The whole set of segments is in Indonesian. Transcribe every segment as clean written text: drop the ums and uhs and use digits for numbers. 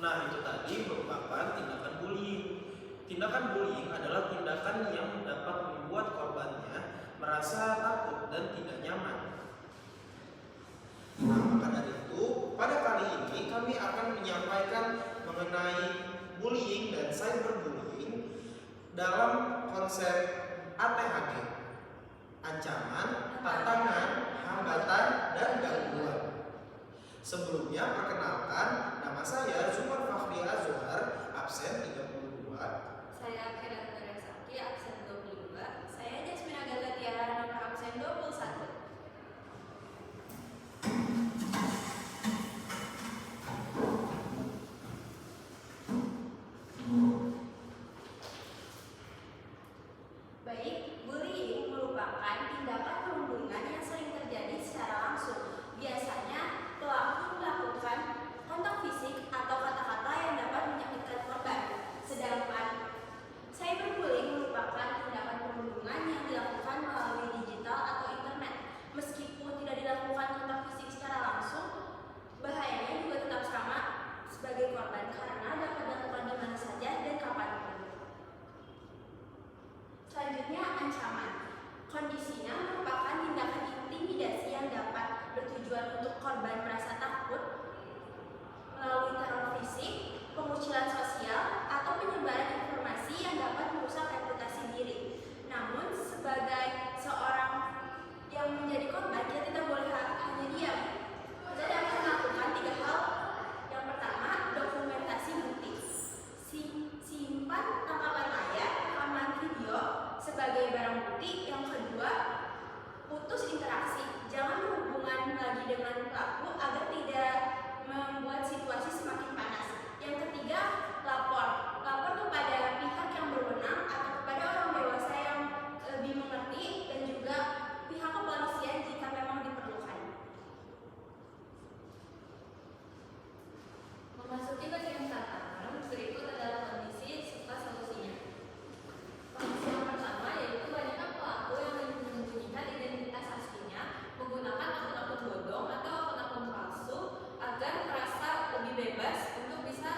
Nah, itu tadi merupakan tindakan bullying. Tindakan bullying adalah tindakan yang dapat membuat korbannya merasa takut dan tidak nyaman. Nah, maka dari itu, pada kali ini kami akan menyampaikan mengenai bullying dan cyberbullying dalam konsep ATHG. Ancaman, tantangan, hambatan, dan gangguan. Sebelumnya, perkenalkan, nama saya Zumar Fakhri Azhar, absen 32. Saya Kira Saki, absen 22. Saya Jasmine Agatha Tiara, nomor absen 21. Baik, bullying merupakan tindakan perundungan yang sering terjadi secara langsung. Biasanya pelaku melakukan kontak fisik atau kata-kata yang dapat menyakitkan korban. Sedangkan cyberbullying merupakan tindakan perundungan yang dilakukan melalui digital atau internet. Meskipun tidak dilakukan kontak fisik secara langsung, bahayanya juga tetap sama sebagai korban karena dapat dilakukan di mana saja dan kapanpun. Selanjutnya, ancaman. Kondisinya merupakan tindakan intimidasi yang dapat bertujuan untuk korban merasa takut melalui teror fisik, pengucilan sosial, atau penyebaran informasi yang dapat merusak reputasi diri. Namun, sebagai seorang yang menjadi korban, kita tidak boleh hanya diam. Kita dapat melakukan 3 hal. Yang pertama, dokumentasi bukti. Simpan tangkapan layar, rekaman video sebagai barang bukti. Yang kedua, putus interaksi. Jangan berhubungan lagi dengan pelaku agar tidak membuat situasi semakin panas. Yang ketiga, lapor. Lapor kepada pihak yang berwenang atau kepada orang dewasa yang lebih mengerti dan juga pihak kepolisian jika memang diperlukan. Memasuki bagian tantangan, berikut adalah kondisi serta solusinya. Kondisi yang pertama yaitu banyaknya pelaku yang menyembunyikan identitas aslinya menggunakan akun-akun bodong atau akun-akun palsu agar merasa lebih bebas untuk bisa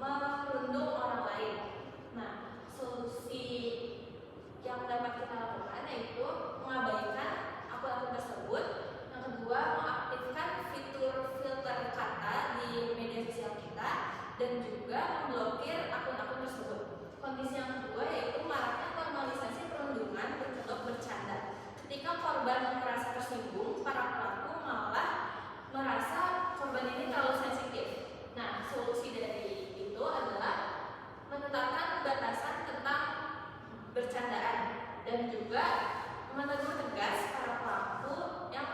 merundung orang lain. Nah, solusi yang dapat kita lakukan yaitu mengabaikan akun-akun tersebut. Yang kedua, mengaktifkan fitur filter kata di media sosial kita dan juga memblokir akun-akun tersebut. Kondisi yang kedua yaitu maraknya normalisasi perundungan berbentuk bercanda. Ketika korban merasa tersinggung, para pelaku malah merasa korban ini terlalu sensitif. Nah, solusi dari itu adalah menetapkan batasan tentang bercandaan dan juga menegur tegas para pelaku yang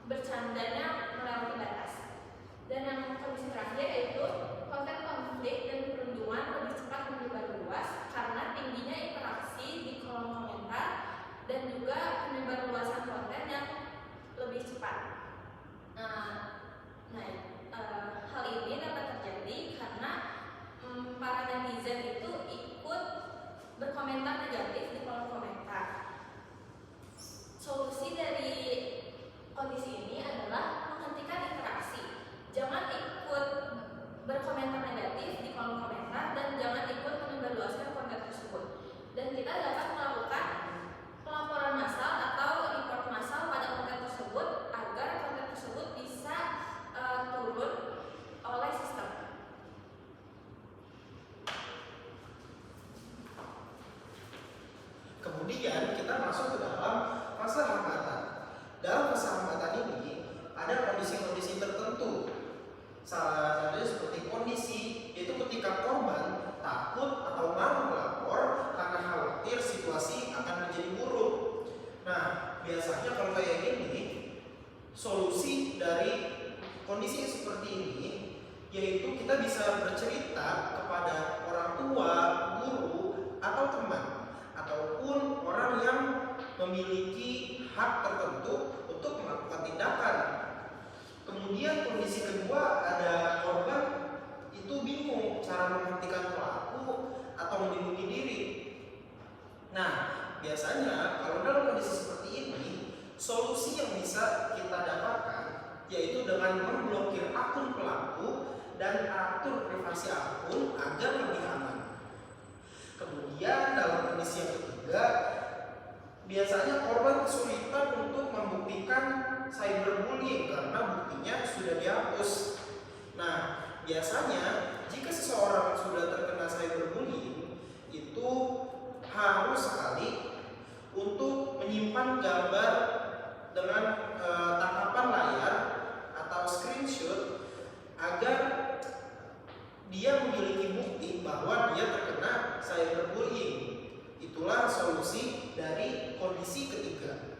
bercandanya melewati batas. Dan yang kondisi terakhir yaitu konten konflik dan perundungan lebih cepat menyebar luas karena tingginya interaksi di kolom komentar dan juga penyebar luasan konten yang lebih cepat. Hal ini dapat terjadi karena para netizen itu ikut berkomentar negatif di kolom komentar. Solusi dari kondisi ini adalah menghentikan interaksi. Jangan ikut berkomentar negatif di kolom komentar dan jangan ikut menyebarluaskan konten tersebut. Dan kita dapat melakukan pelaporan massal atau report massal pada konten tersebut agar konten tersebut bisa turun oleh sistem. Kemudian kita masuk ke dalam fase hambatan. Dalam fase hambatan ini ada kondisi-kondisi tertentu. Salah satunya seperti kondisi yaitu ketika korban takut atau malu melapor karena khawatir situasi akan menjadi buruk. Nah, biasanya kalau kayak gini, solusi dari kondisi seperti ini yaitu kita bisa bercerita kepada orang tua, guru, atau teman ataupun orang yang memiliki hak tertentu untuk melakukan tindakan. Kemudian kondisi kedua, ada korban itu bingung cara menghentikan pelaku atau melindungi diri. Nah, biasanya kalau dalam kondisi seperti ini, solusi yang bisa kita dapatkan yaitu dengan memblokir akun pelaku dan atur privasi akun agar lebih aman. Kemudian dalam kondisi yang ketiga, biasanya korban kesulitan untuk membuktikan cyberbullying karena buktinya sudah dihapus. Nah, biasanya jika seseorang sudah terkena cyberbullying, itu harus sekali untuk menyimpan gambar dengan tangkapan layar atau screenshot agar dia memiliki bukti bahwa dia terkena cyberbullying. Itulah solusi dari kondisi ketiga.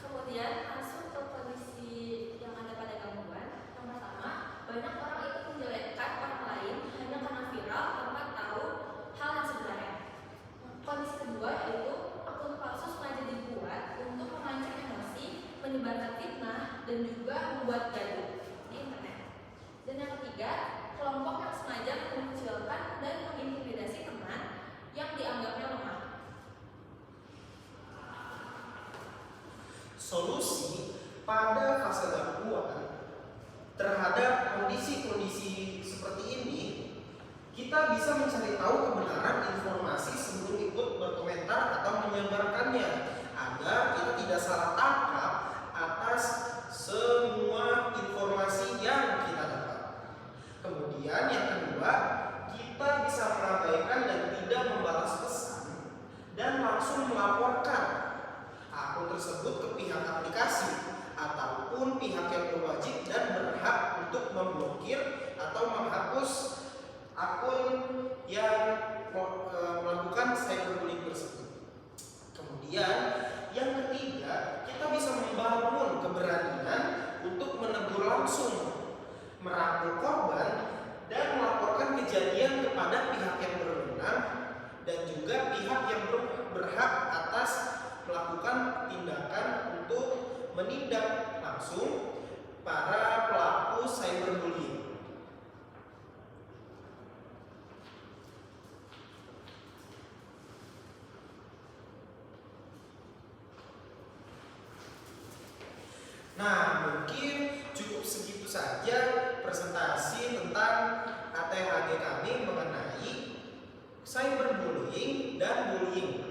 Kemudian masuk ke kondisi yang ada pada gangguan. Yang pertama, banyak orang itu menjelekkan orang lain hanya karena viral tanpa tahu hal yang sebenarnya. Kondisi kedua yaitu akun palsu sengaja dibuat untuk memancing emosi, menyebarkan fitnah, dan juga membuat gaduh di internet. Dan yang ketiga, kelompok yang sengaja mengecilkan dan mengintimidasi teman yang dianggapnya lemah. Solusi pada fase gangguan terhadap kondisi-kondisi seperti ini, kita bisa mencari tahu kebenaran informasi sebelum ikut berkomentar atau menyebarkannya agar kita tidak salah tangkap atas semua informasi yang kita dapat. Kemudian yang kedua, kita bisa mengabaikan dan tidak membalas pesan dan langsung melaporkan akun tersebut ke pihak aplikasi ataupun pihak yang berwajib dan berhak untuk memblokir atau menghapus akun yang melakukan cyberbullying tersebut. Kemudian yang ketiga, kita bisa membangun keberanian untuk menegur langsung, merangkul korban, dan melaporkan kejadian kepada pihak yang berwenang dan juga pihak yang berhak atas melakukan tindakan untuk menindak langsung para pelaku cyberbullying. Nah, mungkin cukup segitu saja presentasi tentang ATHG kami mengenai cyberbullying dan bullying.